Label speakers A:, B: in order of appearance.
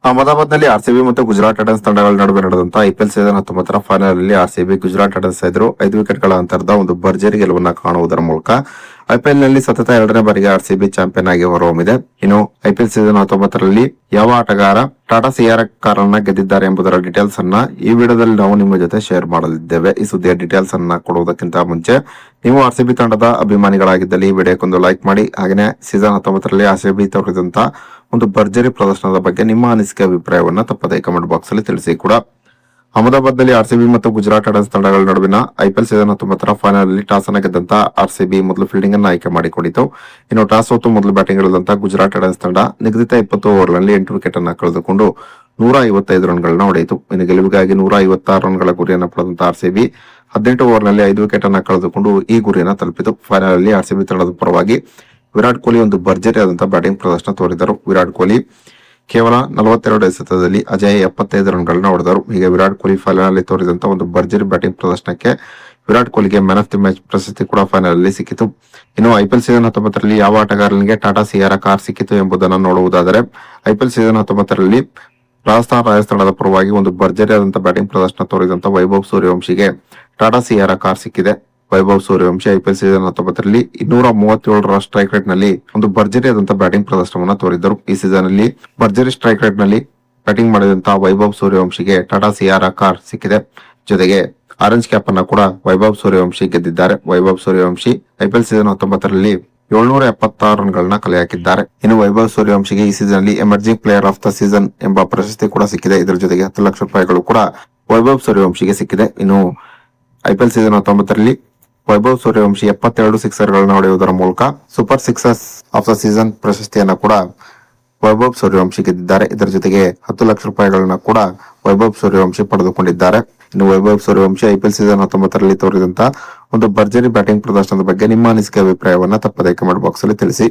A: ಅಹಮದಾಬಾದ್ನಲ್ಲಿ ಆರ್ಸಿಬಿ ಮತ್ತು ಗುಜರಾತ್ ಟೈಟನ್ಸ್ ತಂಡಗಳ ನಡುವೆ ನಡೆದಂತಹ ಐಪಿಎಲ್ ಸೀಸನ್ 19ರ ಫೈನಲ್ ಅಲ್ಲಿ ಆರ್ಸಿಬಿ ಗುಜರಾತ್ ಟೈಟನ್ಸ್ ಎದುರು 5 ವಿಕೆಟ್ಗಳ ಅಂತರದ ಒಂದು ಭರ್ಜರಿ ಗೆಲುವನ್ನು ಕಾಣುವುದರ ಮೂಲಕ ಐಪಿಎಲ್ ನಲ್ಲಿ ಸತತ 2ನೇ ಬಾರಿಗೆ ಆರ್ಸಿಬಿ ಚಾಂಪಿಯನ್ ಆಗಿ ಹೊರಹೊಮ್ಮಿದೆ. ಇನ್ನು ಐಪಿಎಲ್ ಸೀಸನ್ 19ರಲ್ಲಿ ಯಾವ ಆಟಗಾರ ಟಾಟಾ ಸಿಯಾರ ಕಾರನ್ನ ಗೆದ್ದಿದ್ದಾರೆ ಎಂಬುದರ ಡೀಟೇಲ್ಸ್ ಅನ್ನ ಈ ವಿಡಿಯೋದಲ್ಲಿ ನಾವು ನಿಮ್ಮ ಜೊತೆ ಶೇರ್ ಮಾಡಲಿದ್ದೇವೆ. ಈ ಸುದ್ದಿಯ ಡೀಟೇಲ್ಸ್ ಅನ್ನ ಕೊಡುವುದಕ್ಕಿಂತ ಮುಂಚೆ ನೀವು ಆರ್ಸಿಬಿ ತಂಡದ ಅಭಿಮಾನಿಗಳಾಗಿದ್ದಲ್ಲಿ ಈ ವಿಡಿಯೋಕ್ಕೊಂದು ಲೈಕ್ ಮಾಡಿ. ಹಾಗೆಯೇ ಸೀಸನ್ 19ರಲ್ಲಿ ಆರ್ಸಿಬಿ ತೋರಿದಂತ ಒಂದು ಭರ್ಜರಿ ಪ್ರದರ್ಶನದ ಬಗ್ಗೆ ನಿಮ್ಮ ಅನಿಸಿಕೆ ಅಭಿಪ್ರಾಯವನ್ನ ತಪ್ಪದೇ ಕಮೆಂಟ್ ಬಾಕ್ಸ್ ಅಲ್ಲಿ ತಿಳಿಸಿ ಕೂಡ. ಅಹಮದಾಬಾದ್ ನಲ್ಲಿ ಆರ್ಸಿಬಿ ಮತ್ತು ಗುಜರಾತ್ ಟೈಟನ್ಸ್ ತಂಡಗಳ ನಡುವಿನ ಐಪಿಎಲ್ ಸೀಸನ್ 19ರ ಫೈನಲ್ ಅಲ್ಲಿ ಟಾಸ್ ಅನ್ನು ಗೆದ್ದಂತ ಆರ್ಸಿಬಿ ಮೊದಲು ಫೀಲ್ಡಿಂಗ್ ಅನ್ನು ಆಯ್ಕೆ ಮಾಡಿಕೊಂಡಿತು. ಇನ್ನು ಟಾಸ್ ಸೋತು ಮೊದಲು ಬ್ಯಾಟಿಂಗ್ ಇಳಿದಂತ ಗುಜರಾತ್ ಟೈಟನ್ಸ್ ತಂಡ ನಿಗದಿತ 20 ಓವರ್ಗಳಲ್ಲಿ 8 ವಿಕೆಟ್ ಅನ್ನು ಕಳೆದುಕೊಂಡು 155 ರನ್ಗಳನ್ನ ಹೊಡೆಯಿತು. ಇನ್ನು ಗೆಲುವಿಗಾಗಿ 156 ರನ್ಗಳ ಗುರಿಯನ್ನು ಪಡೆದಂತ ಆರ್ಸಿಬಿ 18 ಓವರ್ನಲ್ಲಿ 5 ವಿಕೆಟ್ ಅನ್ನು ಕಳೆದುಕೊಂಡು ಈ ಗುರಿಯನ್ನು ತಲುಪಿತು. ಫೈನಲ್ ಅಲ್ಲಿ ಆರ್ಸಿಬಿ ತಂಡದ ಪರವಾಗಿ ವಿರಾಟ್ ಕೊಹ್ಲಿ ಒಂದು ಭರ್ಜರಿ ಆದಂತಹ ಬ್ಯಾಟಿಂಗ್ ಪ್ರದರ್ಶನ ತೋರಿದರು. ವಿರಾಟ್ ಕೊಹ್ಲಿ ಕೇವಲ 42 ಎಸೆತದಲ್ಲಿ ಅಜಯ್ 75 ರನ್ಗಳನ್ನ ಹೊಡೆದರು. ಹೀಗೆ ವಿರಾಟ್ ಕೊಹ್ಲಿ ಫೈನಲ್ ಅಲ್ಲಿ ತೋರಿದಂತಹ ಒಂದು ಭರ್ಜರಿ ಬ್ಯಾಟಿಂಗ್ ಪ್ರದರ್ಶನಕ್ಕೆ ವಿರಾಟ್ ಕೊಹ್ಲಿಗೆ ಮ್ಯಾನ್ ಆಫ್ ದಿ ಮ್ಯಾಚ್ ಪ್ರಶಸ್ತಿ ಕೂಡ ಫೈನಲ್ ಅಲ್ಲಿ ಸಿಕ್ಕಿತು. ಇನ್ನು ಐಪಿಎಲ್ ಸೀಸನ್ 19ರಲ್ಲಿ ಯಾವ ಆಟಗಾರನಿಗೆ ಟಾಟಾ ಸಿಯಾರ ಕಾರ್ ಸಿಕ್ಕಿತು ಎಂಬುದನ್ನು ನೋಡುವುದಾದರೆ ಐಪಿಎಲ್ ಸೀಸನ್ 19ರಲ್ಲಿ ರಾಜಸ್ಥಾನ್ ರಾಯಲ್ಸ್ ತಂಡದ ಪರವಾಗಿ ಒಂದು ಭರ್ಜರಿ ಆದಂತಹ ಬ್ಯಾಟಿಂಗ್ ಪ್ರದರ್ಶನ ತೋರಿದಂತ ವೈಭವ್ ಸೂರ್ಯವಂಶಿಗೆ ಟಾಟಾ ಸಿಯಾರ ಕಾರ್ ಸಿಕ್ಕಿದೆ. ವೈಭವ್ ಸೂರ್ಯವಂಶಿ ಐಪಿಎಲ್ ಸೀಸನ್ 19ರಲ್ಲಿ 237ರ ಸ್ಟ್ರೈಕ್ ರೇಟ್ ನಲ್ಲಿ ಒಂದು ಭರ್ಜರಿ ಆದಂತಹ ಬ್ಯಾಟಿಂಗ್ ಪ್ರದರ್ಶನವನ್ನು ತೋರಿದ್ದರು. ಈ ಸೀಸನ್ ಅಲ್ಲಿ ಭರ್ಜರಿ ಸ್ಟ್ರೈಕ್ ರೇಟ್ ನಲ್ಲಿ ಬ್ಯಾಟಿಂಗ್ ಮಾಡಿದಂತಹ ವೈಭವ್ ಸೂರ್ಯವಂಶಿಗೆ ಟಾಟಾ ಸಿಯಾರ ಕಾರ್ ಸಿಕ್ಕಿದೆ. ಜೊತೆಗೆ ಆರೆಂಜ್ ಕ್ಯಾಪ್ ಅನ್ನ ಕೂಡ ವೈಭವ್ ಸೂರ್ಯವಂಶಿ ಗೆದ್ದಿದ್ದಾರೆ. ವೈಭವ್ ಸೂರ್ಯವಂಶಿ ಐಪಿಎಲ್ ಸೀಸನ್ 19ರಲ್ಲಿ 776 ರನ್ಗಳನ್ನ ಕಲೆ ಹಾಕಿದ್ದಾರೆ. ಇನ್ನು ವೈಭವ್ ಸೂರ್ಯವಂಶಿಗೆ ಈ ಸೀಸನ್ ಅಲ್ಲಿ emerging player of the season ಎಂಬ ಪ್ರಶಸ್ತಿ ಕೂಡ ಸಿಕ್ಕಿದೆ. ಇದರ ಜೊತೆಗೆ 10 ಲಕ್ಷ ರೂಪಾಯಿಗಳು ಕೂಡ ವೈಭವ್ ಸೂರ್ಯವಂಶಿಗೆ ಸಿಕ್ಕಿದೆ. ಇನ್ನು ಐಪಿಎಲ್ ಸೀಸನ್ 19ರಲ್ಲಿ ವೈಭವ್ ಸೂರ್ಯವಂಶಿ 72 ಸಿಕ್ಸರ್ಗಳನ್ನ ಹೊಡೆಯುವುದರ ಮೂಲಕ super sixers of the season ಪ್ರಶಸ್ತಿಯನ್ನ ಕೂಡ ವೈಭವ್ ಸೂರ್ಯವಂಶಿ ಗೆದ್ದಿದ್ದಾರೆ. ಇದರ ಜೊತೆಗೆ 10 ಲಕ್ಷ ರೂಪಾಯಿಗಳನ್ನ ಕೂಡ ವೈಭವ್ ಸೂರ್ಯವಂಶಿ ಪಡೆದುಕೊಂಡಿದ್ದಾರೆ. ಇನ್ನು ವೈಭವ್ ಸೂರ್ಯವಂಶಿ ಐಪಿಎಲ್ ಸೀಸನ್ 19ರಲ್ಲಿ ತೋರಿದಂತ ಒಂದು ಭರ್ಜರಿ ಬ್ಯಾಟಿಂಗ್ ಪ್ರದರ್ಶನದ ಬಗ್ಗೆ ನಿಮ್ಮ ಅನಿಸಿಕೆ ಅಭಿಪ್ರಾಯವನ್ನ ತಪ್ಪದೇ ಕಮೆಂಟ್ ಬಾಕ್ಸ್ ಅಲ್ಲಿ ತಿಳಿಸಿ.